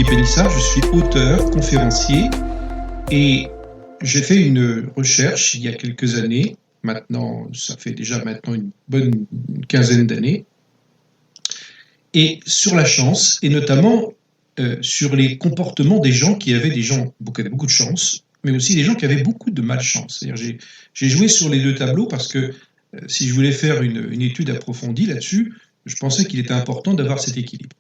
Benissart, je suis auteur, conférencier et j'ai fait une recherche il y a quelques années, maintenant ça fait déjà maintenant une bonne quinzaine d'années, et sur la chance, et notamment sur les comportements des gens qui avaient beaucoup de chance, mais aussi des gens qui avaient beaucoup de malchance. C'est-à-dire, j'ai joué sur les deux tableaux parce que si je voulais faire une étude approfondie là-dessus, je pensais qu'il était important d'avoir cet équilibre.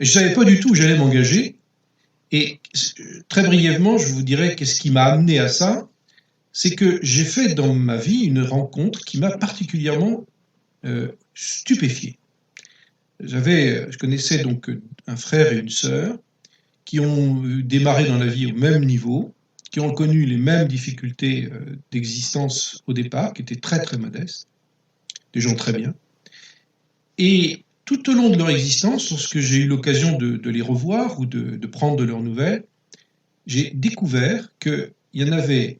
Et je ne savais pas du tout où j'allais m'engager, et très brièvement, je vous dirais qu'est-ce qui m'a amené à ça. C'est que j'ai fait dans ma vie une rencontre qui m'a particulièrement stupéfié. Je connaissais donc un frère et une sœur qui ont démarré dans la vie au même niveau, qui ont connu les mêmes difficultés d'existence au départ, qui étaient très très modestes, des gens très bien. Et tout au long de leur existence, lorsque j'ai eu l'occasion de les revoir ou de prendre de leurs nouvelles, j'ai découvert qu'il y en avait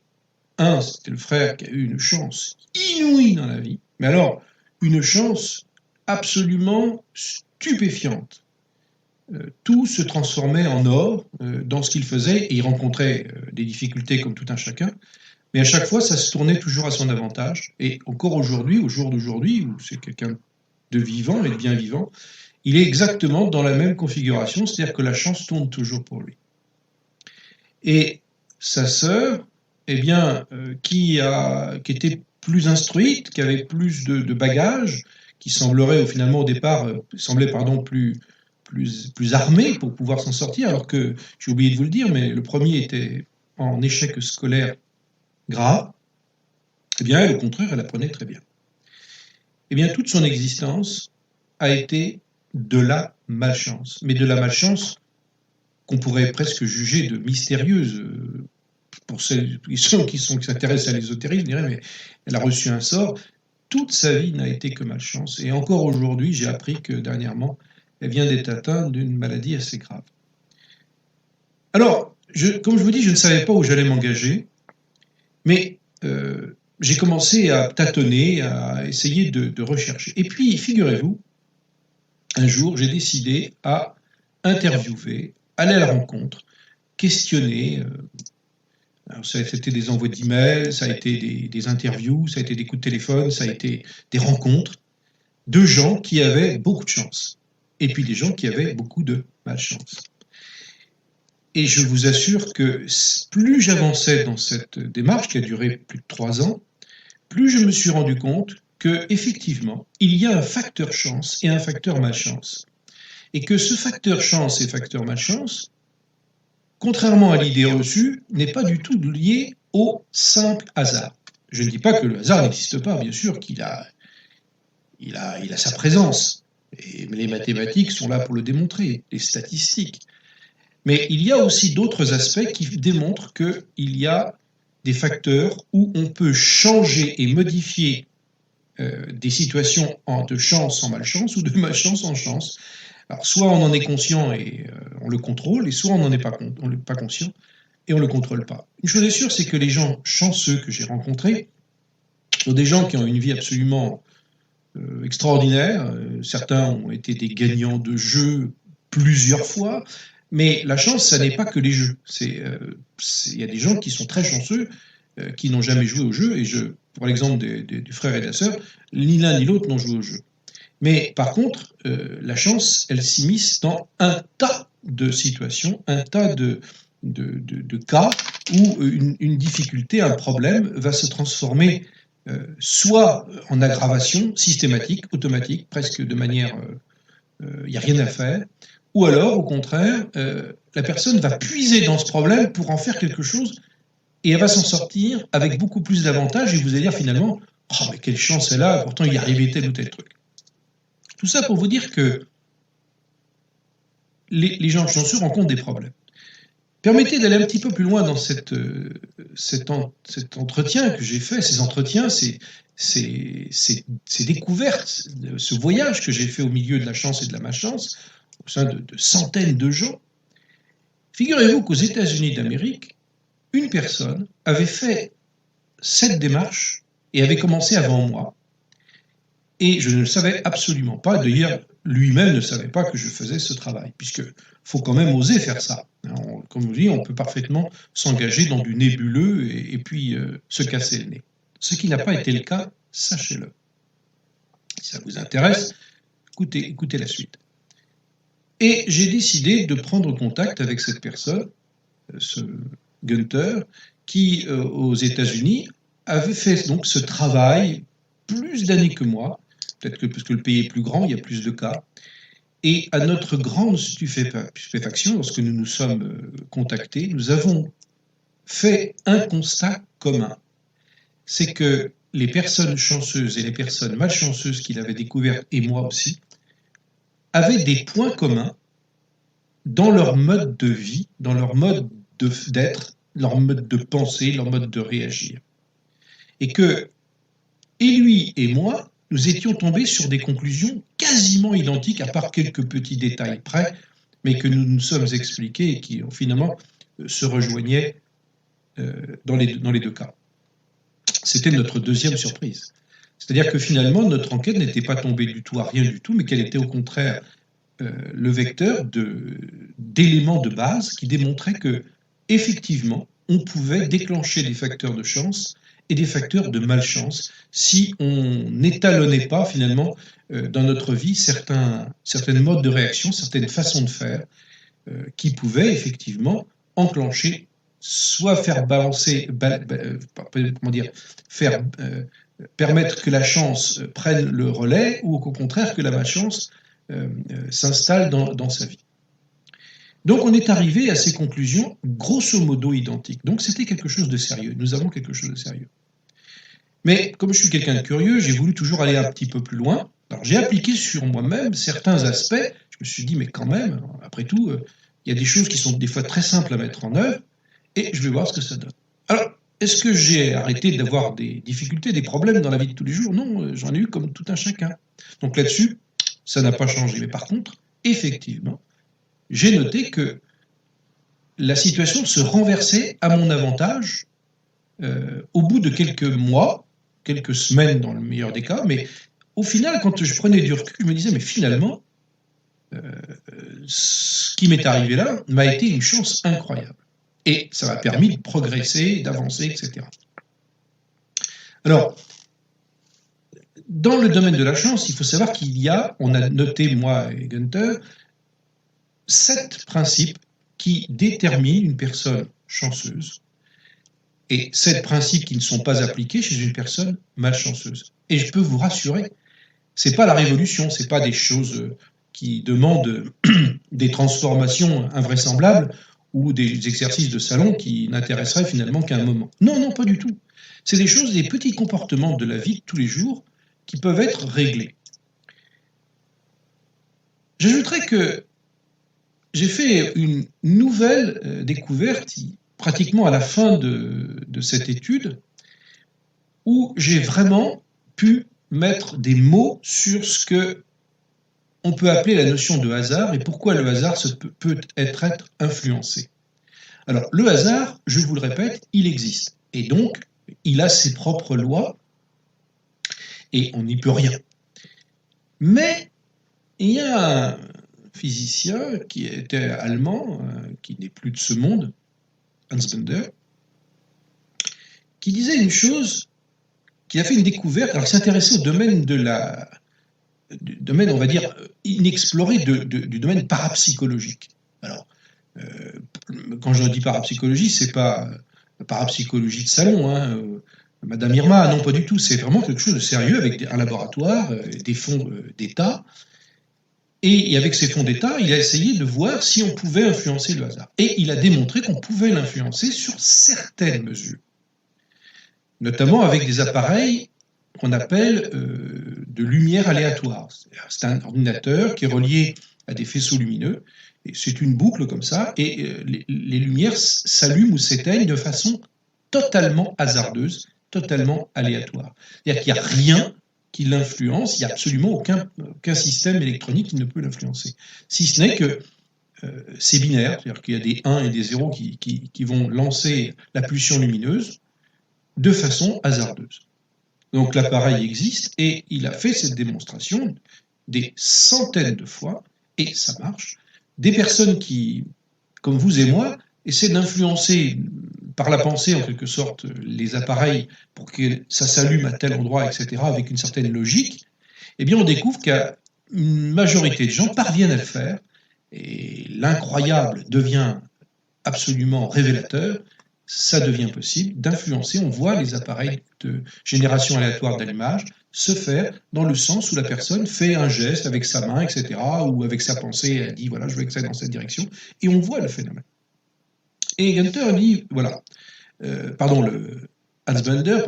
un, c'était le frère qui a eu une chance inouïe dans la vie, mais alors une chance absolument stupéfiante. Tout se transformait en or dans ce qu'il faisait, et il rencontrait des difficultés comme tout un chacun, mais à chaque fois ça se tournait toujours à son avantage. Et encore aujourd'hui, au jour d'aujourd'hui, où c'est quelqu'un de vivant et de bien vivant, il est exactement dans la même configuration, c'est-à-dire que la chance tourne toujours pour lui. Et sa sœur, eh bien, qui était plus instruite, qui avait plus de bagages, qui semblait finalement au départ, plus armée pour pouvoir s'en sortir, alors que, j'ai oublié de vous le dire, mais le premier était en échec scolaire grave, eh bien, elle, au contraire, elle apprenait très bien. Eh bien, toute son existence a été de la malchance, mais de la malchance qu'on pourrait presque juger de mystérieuse. Pour ceux qui s'intéressent à l'ésotérisme, je dirais, mais elle a reçu un sort. Toute sa vie n'a été que malchance. Et encore aujourd'hui, j'ai appris que dernièrement, elle vient d'être atteinte d'une maladie assez grave. Alors, comme je vous dis, je ne savais pas où j'allais m'engager, mais j'ai commencé à tâtonner, à essayer de rechercher. Et puis, figurez-vous, un jour, j'ai décidé à interviewer, aller à la rencontre, questionner. Alors ça a été des envois d'emails, ça a été des interviews, ça a été des coups de téléphone, ça a été des rencontres de gens qui avaient beaucoup de chance, et puis des gens qui avaient beaucoup de malchance. Et je vous assure que plus j'avançais dans cette démarche, qui a duré plus de 3 ans, plus je me suis rendu compte qu'effectivement, il y a un facteur chance et un facteur malchance. Et que ce facteur chance et facteur malchance, contrairement à l'idée reçue, n'est pas du tout lié au simple hasard. Je ne dis pas que le hasard n'existe pas, bien sûr qu'il a sa présence. Et les mathématiques sont là pour le démontrer, les statistiques. Mais il y a aussi d'autres aspects qui démontrent qu'il y a des facteurs où on peut changer et modifier des situations de chance en malchance ou de malchance en chance. Alors, soit on en est conscient et on le contrôle, et soit on n'en est pas conscient et on ne le contrôle pas. Une chose est sûre, c'est que les gens chanceux que j'ai rencontrés sont des gens qui ont une vie absolument extraordinaire. Certains ont été des gagnants de jeux plusieurs fois, mais la chance, ça n'est pas que les jeux. Il y a des gens qui sont très chanceux, qui n'ont jamais joué au jeu, et pour l'exemple du frère et de la sœur, ni l'un ni l'autre n'ont joué au jeu. Mais par contre, la chance, elle s'immisce dans un tas de situations, un tas de cas où une difficulté, un problème va se transformer soit en aggravation systématique, automatique, presque de manière, il n'y a rien à faire, ou alors, au contraire, la personne va puiser dans ce problème pour en faire quelque chose, et elle va s'en sortir avec beaucoup plus d'avantages, et vous allez dire finalement, oh mais quelle chance elle a, pourtant il y arrivait tel ou tel truc. Tout ça pour vous dire que les gens chanceux rencontrent des problèmes. Permettez d'aller un petit peu plus loin dans cet entretien que j'ai fait, ces entretiens, ces découvertes, ce voyage que j'ai fait au milieu de la chance et de la malchance, au sein de centaines de gens. Figurez-vous qu'aux États-Unis d'Amérique, une personne avait fait cette démarche et avait commencé avant moi. Et je ne le savais absolument pas. D'ailleurs, lui-même ne savait pas que je faisais ce travail, puisque faut quand même oser faire ça. Comme je vous dis, on peut parfaitement s'engager dans du nébuleux et puis se casser le nez. Ce qui n'a pas été le cas, sachez-le. Si ça vous intéresse, écoutez la suite. Et j'ai décidé de prendre contact avec cette personne, ce Gunther, qui, aux États-Unis, avait fait donc ce travail plus d'années que moi, peut-être que parce que le pays est plus grand, il y a plus de cas. Et à notre grande stupéfaction, lorsque nous nous sommes contactés, nous avons fait un constat commun. C'est que les personnes chanceuses et les personnes malchanceuses qu'il avait découvertes, et moi aussi, avaient des points communs dans leur mode de vie, dans leur mode d'être, leur mode de penser, leur mode de réagir. Et que, et lui et moi, nous étions tombés sur des conclusions quasiment identiques, à part quelques petits détails près, mais que nous nous sommes expliqués et qui finalement se rejoignaient dans les deux cas. C'était notre deuxième surprise. C'est-à-dire que finalement, notre enquête n'était pas tombée du tout à rien du tout, mais qu'elle était au contraire le vecteur d'éléments de base qui démontraient que, effectivement, on pouvait déclencher des facteurs de chance et des facteurs de malchance si on n'étalonnait pas finalement dans notre vie certaines modes de réaction, certaines façons de faire qui pouvaient effectivement enclencher, soit faire balancer, comment dire, faire permettre que la chance prenne le relais, ou au contraire que la malchance s'installe dans sa vie. Donc on est arrivé à ces conclusions grosso modo identiques. Donc c'était quelque chose de sérieux. Nous avons quelque chose de sérieux. Mais comme je suis quelqu'un de curieux, j'ai voulu toujours aller un petit peu plus loin. Alors j'ai appliqué sur moi-même certains aspects. Je me suis dit, mais quand même, après tout, il y a des choses qui sont des fois très simples à mettre en œuvre, et je vais voir ce que ça donne. Alors, est-ce que j'ai arrêté d'avoir des difficultés, des problèmes dans la vie de tous les jours? Non, j'en ai eu comme tout un chacun. Donc là-dessus, ça n'a pas changé. Mais par contre, effectivement, j'ai noté que la situation se renversait à mon avantage au bout de quelques mois, quelques semaines dans le meilleur des cas, mais au final, quand je prenais du recul, je me disais, mais finalement, ce qui m'est arrivé là m'a été une chance incroyable. Et ça m'a permis de progresser, d'avancer, etc. Alors, dans le domaine de la chance, il faut savoir qu'il y a, on a noté, moi et Gunther, 7 principes qui déterminent une personne chanceuse et 7 principes qui ne sont pas appliqués chez une personne malchanceuse. Et je peux vous rassurer, ce n'est pas la révolution, ce n'est pas des choses qui demandent des transformations invraisemblables ou des exercices de salon qui n'intéresseraient finalement qu'à un moment. Non, non, pas du tout. C'est des choses, des petits comportements de la vie de tous les jours qui peuvent être réglés. J'ajouterais que j'ai fait une nouvelle découverte pratiquement à la fin de cette étude où j'ai vraiment pu mettre des mots sur ce que on peut appeler la notion de hasard et pourquoi le hasard peut être influencé. Alors, le hasard, je vous le répète, il existe. Et donc, il a ses propres lois et on n'y peut rien. Mais il y a un physicien qui était allemand, qui n'est plus de ce monde, Hans Bender, qui disait une chose, qui a fait une découverte, alors il s'intéressait au domaine on va dire, inexploré du domaine parapsychologique. Alors, quand je dis parapsychologie, c'est pas parapsychologie de salon, hein, Madame Irma, non pas du tout, c'est vraiment quelque chose de sérieux avec un laboratoire, des fonds d'État, et avec ces fonds d'État, il a essayé de voir si on pouvait influencer le hasard. Et il a démontré qu'on pouvait l'influencer sur certaines mesures, notamment avec des appareils qu'on appelle de lumière aléatoire. C'est un ordinateur qui est relié à des faisceaux lumineux, et c'est une boucle comme ça, et les lumières s'allument ou s'éteignent de façon totalement hasardeuse, totalement aléatoire. C'est-à-dire qu'il n'y a rien qui l'influence, il n'y a absolument aucun système électronique qui ne peut l'influencer. Si ce n'est que c'est binaire, c'est-à-dire qu'il y a des 1 et des 0 qui vont lancer la pulsion lumineuse de façon hasardeuse. Donc l'appareil existe et il a fait cette démonstration des centaines de fois, et ça marche. Des personnes qui, comme vous et moi, essaient d'influencer par la pensée, en quelque sorte, les appareils pour que ça s'allume à tel endroit, etc., avec une certaine logique, eh bien on découvre qu'une majorité de gens parviennent à le faire, et l'incroyable devient absolument révélateur, ça devient possible d'influencer, on voit les appareils de génération aléatoire d'allumage se faire dans le sens où la personne fait un geste avec sa main, etc., ou avec sa pensée, elle dit, voilà, je veux que ça aille dans cette direction, et on voit le phénomène. Et Gunther dit, voilà, Hans Bender,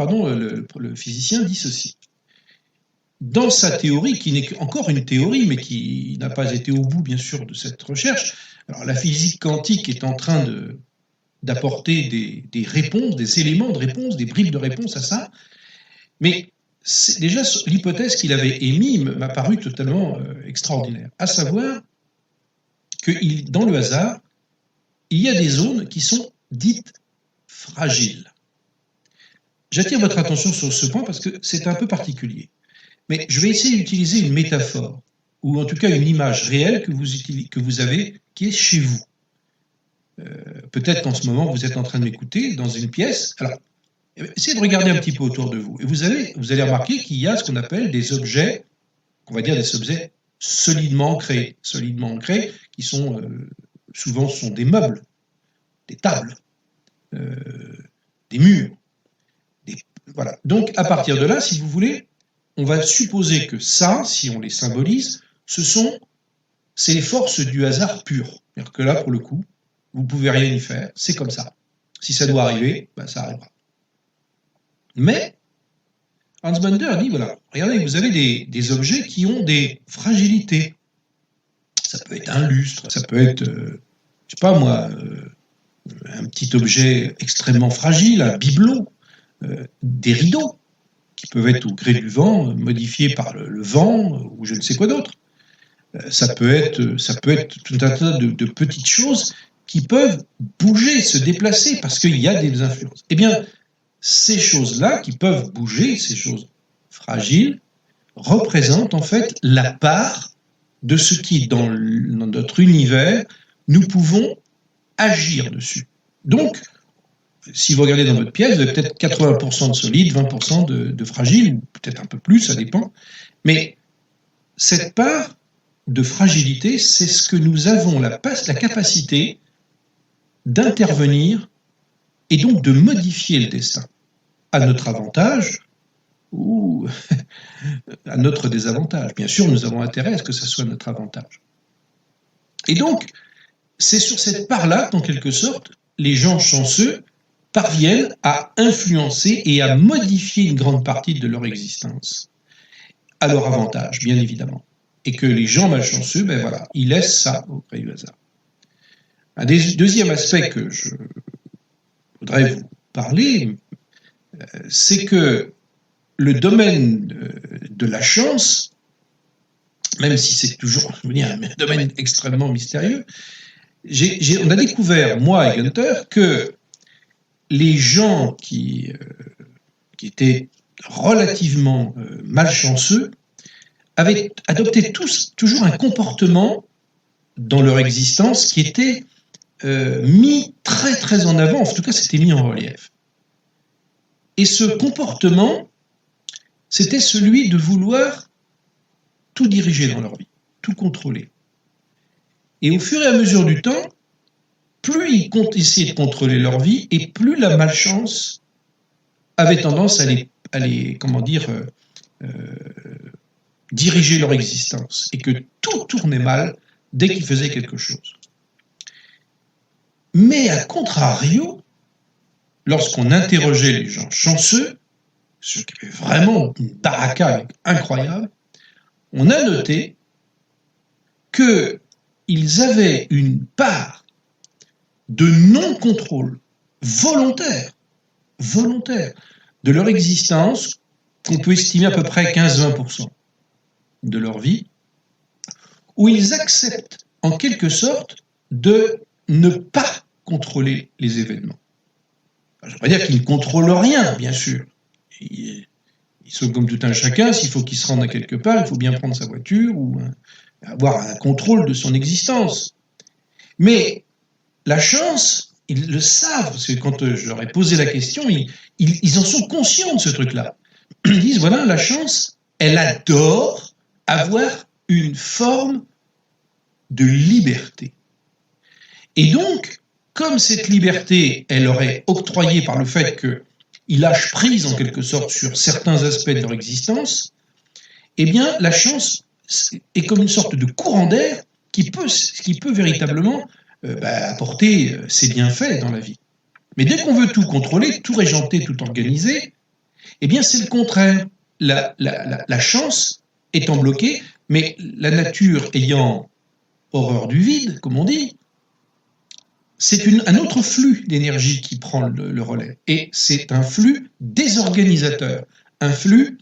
le physicien, dit ceci. Dans sa théorie, qui n'est encore une théorie, mais qui n'a pas été au bout, bien sûr, de cette recherche, alors la physique quantique est en train d'apporter des réponses, des éléments de réponse, des bribes de réponse à ça, mais déjà l'hypothèse qu'il avait émise m'a paru totalement extraordinaire, à savoir que dans le hasard, il y a des zones qui sont dites fragiles. J'attire votre attention sur ce point parce que c'est un peu particulier. Mais je vais essayer d'utiliser une métaphore, ou en tout cas une image réelle que vous avez, qui est chez vous. Peut-être qu'en ce moment, vous êtes en train de m'écouter dans une pièce. Alors, essayez de regarder un petit peu autour de vous. Et vous allez remarquer qu'il y a ce qu'on appelle des objets, on va dire des objets solidement ancrés, qui sont souvent sont des meubles, des tables, des murs. Voilà. Donc, à partir de là, si vous voulez, on va supposer que ça, si on les symbolise, c'est les forces du hasard pur. C'est-à-dire que là, pour le coup, vous ne pouvez rien y faire, c'est comme ça. Si ça doit arriver, ben ça arrivera. Mais, Hans Bender dit, voilà, regardez, vous avez des objets qui ont des fragilités. Ça peut être un lustre, ça peut être, je sais pas moi, un petit objet extrêmement fragile, un bibelot, des rideaux, qui peuvent être au gré du vent, modifiés par le vent, ou je ne sais quoi d'autre. Ça peut être tout un tas de petites choses qui peuvent bouger, se déplacer, parce qu'il y a des influences. Eh bien, ces choses-là qui peuvent bouger, ces choses fragiles, représentent en fait la part de ce qui, dans notre univers, nous pouvons agir dessus. Donc, si vous regardez dans votre pièce, vous avez peut-être 80% de solide, 20% de fragile, ou peut-être un peu plus, ça dépend. Mais cette part de fragilité, c'est ce que nous avons la capacité d'intervenir et donc de modifier le destin à notre avantage ou à notre désavantage. Bien sûr, nous avons intérêt à ce que ce soit notre avantage. Et donc, c'est sur cette part-là qu'en quelque sorte, les gens chanceux parviennent à influencer et à modifier une grande partie de leur existence, à leur avantage, bien évidemment. Et que les gens malchanceux, ben voilà, ils laissent ça au gré du hasard. Un deuxième aspect que je voudrais vous parler, c'est que le domaine de la chance, même si c'est toujours un domaine extrêmement mystérieux, on a découvert, moi et Gunther, que les gens qui étaient relativement malchanceux avaient adopté toujours un comportement dans leur existence qui était mis très très en avant, en tout cas c'était mis en relief. Et ce comportement, c'était celui de vouloir tout diriger dans leur vie, tout contrôler. Et au fur et à mesure du temps, plus ils essayaient de contrôler leur vie, et plus la malchance avait tendance à les diriger leur existence, et que tout tournait mal dès qu'ils faisaient quelque chose. Mais à contrario, lorsqu'on interrogeait les gens chanceux, ceux qui avaient vraiment une baraka incroyable, on a noté qu'ils avaient une part de non-contrôle volontaire de leur existence, qu'on peut estimer à peu près 15-20% de leur vie, où ils acceptent en quelque sorte de ne pas contrôler les événements. Je ne veux pas dire qu'ils ne contrôlent rien, bien sûr. Ils ils sont comme tout un chacun, s'il faut qu'il se rende à quelque part, il faut bien prendre sa voiture ou avoir un contrôle de son existence. Mais la chance, ils le savent, parce que quand je leur ai posé la question, ils en sont conscients de ce truc-là. Ils disent, voilà, la chance, elle adore avoir une forme de liberté. Et donc, comme cette liberté, elle leur est octroyée par le fait qu'ils lâchent prise en quelque sorte sur certains aspects de leur existence, eh bien, la chance est comme une sorte de courant d'air qui peut véritablement apporter ses bienfaits dans la vie. Mais dès qu'on veut tout contrôler, tout régenter, tout organiser, eh bien, c'est le contraire. La chance étant bloquée, mais la nature ayant horreur du vide, comme on dit, c'est un autre flux d'énergie qui prend le relais. Et c'est un flux désorganisateur. Un flux,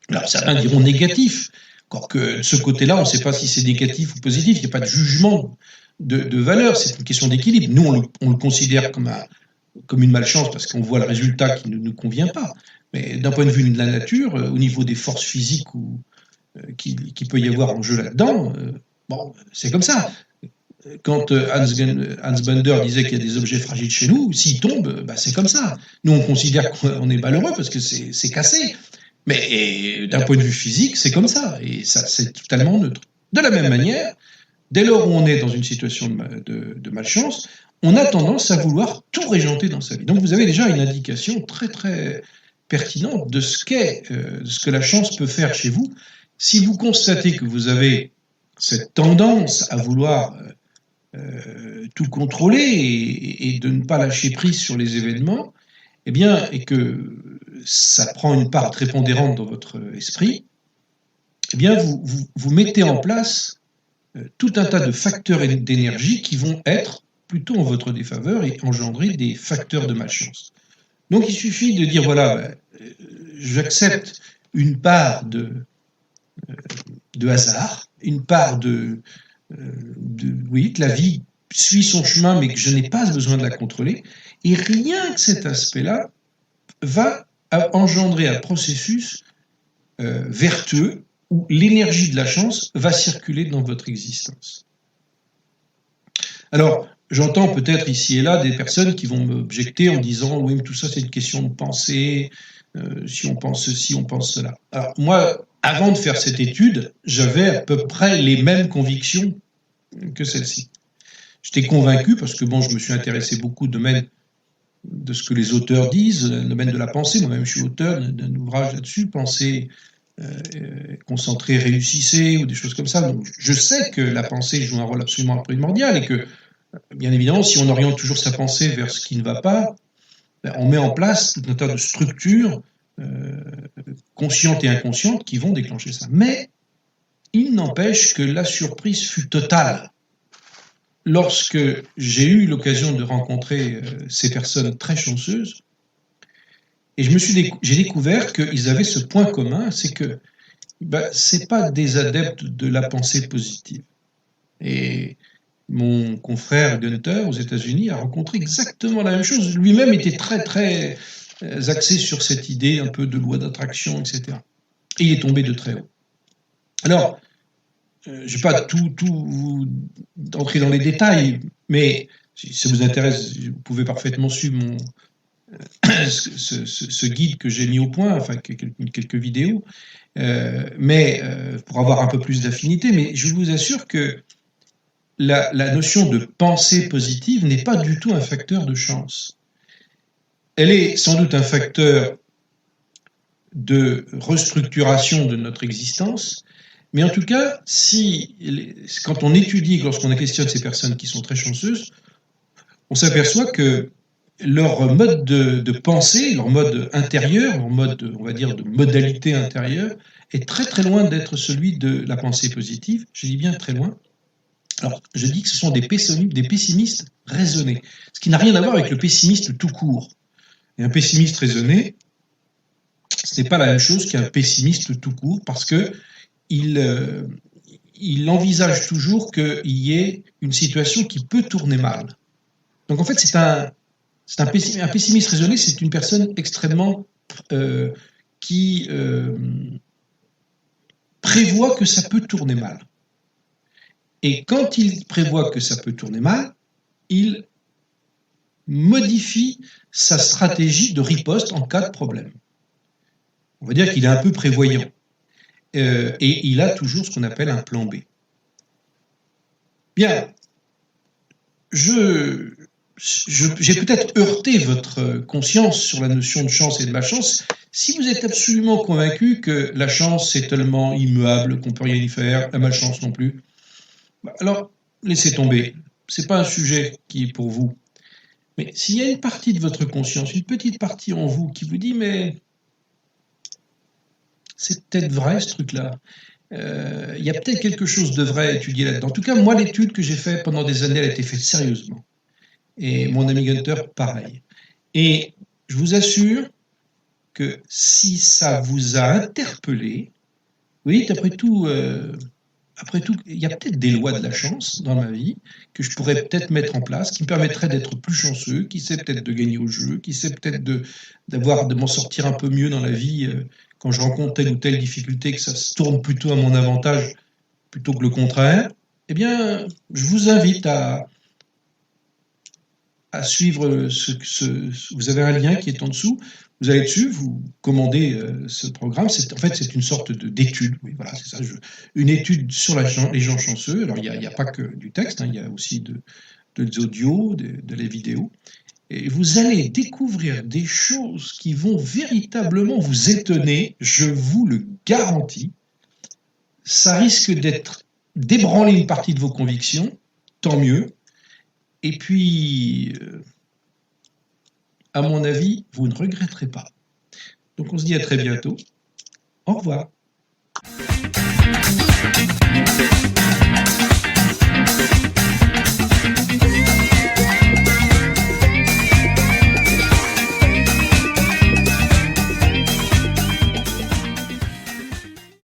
alors certains diront négatif, encore que de ce côté-là, on ne sait pas si c'est négatif ou positif, il n'y a pas de jugement de valeur, c'est une question d'équilibre. Nous, on le considère comme une malchance parce qu'on voit le résultat qui ne nous convient pas. Mais d'un point de vue de la nature, au niveau des forces physiques qui peut y avoir en jeu là-dedans, bon, c'est comme ça. Quand Hans Bender disait qu'il y a des objets fragiles chez nous, s'ils tombent, c'est comme ça. Nous, on considère qu'on est malheureux parce que c'est cassé. Mais d'un point de vue physique, c'est comme ça. Et ça, c'est totalement neutre. De la même manière, dès lors où on est dans une situation de malchance, on a tendance à vouloir tout régenter dans sa vie. Donc vous avez déjà une indication très très pertinente de ce que la chance peut faire chez vous. Si vous constatez que vous avez cette tendance à vouloir tout contrôler et de ne pas lâcher prise sur les événements, eh bien, et que ça prend une part prépondérante dans votre esprit, eh bien, vous mettez en place tout un tas de facteurs d'énergie qui vont être plutôt en votre défaveur et engendrer des facteurs de malchance. Donc, il suffit de dire, voilà, j'accepte une part de hasard, une part oui, que la vie suit son chemin, mais que je n'ai pas besoin de la contrôler. Et rien que cet aspect-là va engendrer un processus vertueux où l'énergie de la chance va circuler dans votre existence. Alors, j'entends peut-être ici et là des personnes qui vont m'objecter en disant « oui, mais tout ça, c'est une question de pensée, si on pense ceci, on pense cela ». Alors, moi, avant de faire cette étude, j'avais à peu près les mêmes convictions que celle-ci. J'étais convaincu, parce que bon, je me suis intéressé beaucoup au domaine de ce que les auteurs disent, le domaine de la pensée, moi-même je suis auteur d'un ouvrage là-dessus, Pensée, concentré, réussissez, ou des choses comme ça. Donc, je sais que la pensée joue un rôle absolument primordial et que, bien évidemment, si on oriente toujours sa pensée vers ce qui ne va pas, on met en place tout un tas de structures conscientes et inconscientes qui vont déclencher ça. Mais il n'empêche que la surprise fut totale lorsque j'ai eu l'occasion de rencontrer ces personnes très chanceuses. Et j'ai découvert qu'ils avaient ce point commun, c'est que c'est pas des adeptes de la pensée positive. Et mon confrère Gunther aux États-Unis a rencontré exactement la même chose. Lui-même était très très axé sur cette idée un peu de loi d'attraction, etc. Et il est tombé de très haut. Alors, je ne vais pas tout entrer dans les détails, mais si ça vous intéresse, vous pouvez parfaitement suivre ce guide que j'ai mis au point, enfin quelques vidéos, mais pour avoir un peu plus d'affinité. Mais je vous assure que la notion de pensée positive n'est pas du tout un facteur de chance. Elle est sans doute un facteur de restructuration de notre existence, mais en tout cas, quand on étudie, lorsqu'on questionne ces personnes qui sont très chanceuses, on s'aperçoit que leur mode de pensée, leur mode intérieur, leur mode, on va dire, de modalité intérieure, est très très loin d'être celui de la pensée positive. Je dis bien très loin. Alors, je dis que ce sont des pessimistes raisonnés, ce qui n'a rien à voir avec le pessimiste tout court. Et un pessimiste raisonné, ce n'est pas la même chose qu'un pessimiste tout court, parce que il envisage toujours qu'il y ait une situation qui peut tourner mal. Donc en fait, un pessimiste raisonné, c'est une personne extrêmement qui prévoit que ça peut tourner mal. Et quand il prévoit que ça peut tourner mal, il modifie sa stratégie de riposte en cas de problème. On va dire qu'il est un peu prévoyant. Et il a toujours ce qu'on appelle un plan B. Bien, j'ai peut-être heurté votre conscience sur la notion de chance et de malchance. Si vous êtes absolument convaincu que la chance c'est tellement immuable qu'on ne peut rien y faire, la malchance non plus, alors laissez tomber. Ce n'est pas un sujet qui est pour vous. Mais s'il y a une partie de votre conscience, une petite partie en vous qui vous dit « mais c'est peut-être vrai ce truc-là ». Il y a peut-être quelque chose de vrai à étudier là-dedans. En tout cas, moi, l'étude que j'ai faite pendant des années, elle a été faite sérieusement. Et mon ami Gunter, pareil. Et je vous assure que si ça vous a interpellé, vous voyez, après tout, il y a peut-être des lois de la chance dans ma vie que je pourrais peut-être mettre en place, qui me permettraient d'être plus chanceux, qui sait peut-être de gagner au jeu, qui sait peut-être de m'en sortir un peu mieux dans la vie quand je rencontre telle ou telle difficulté, que ça se tourne plutôt à mon avantage plutôt que le contraire. Eh bien, je vous invite à suivre vous avez un lien qui est en dessous. Vous allez dessus, vous commandez ce programme. En fait, c'est une sorte d'étude. Oui, voilà, c'est ça. Une étude sur les gens chanceux. Alors, il n'y a pas que du texte, hein, il y a aussi des audios, de la vidéo. Et vous allez découvrir des choses qui vont véritablement vous étonner, je vous le garantis. Ça risque d'ébranler une partie de vos convictions, tant mieux. Et puis, à mon avis, vous ne regretterez pas. Donc on se dit à très bientôt. Au revoir.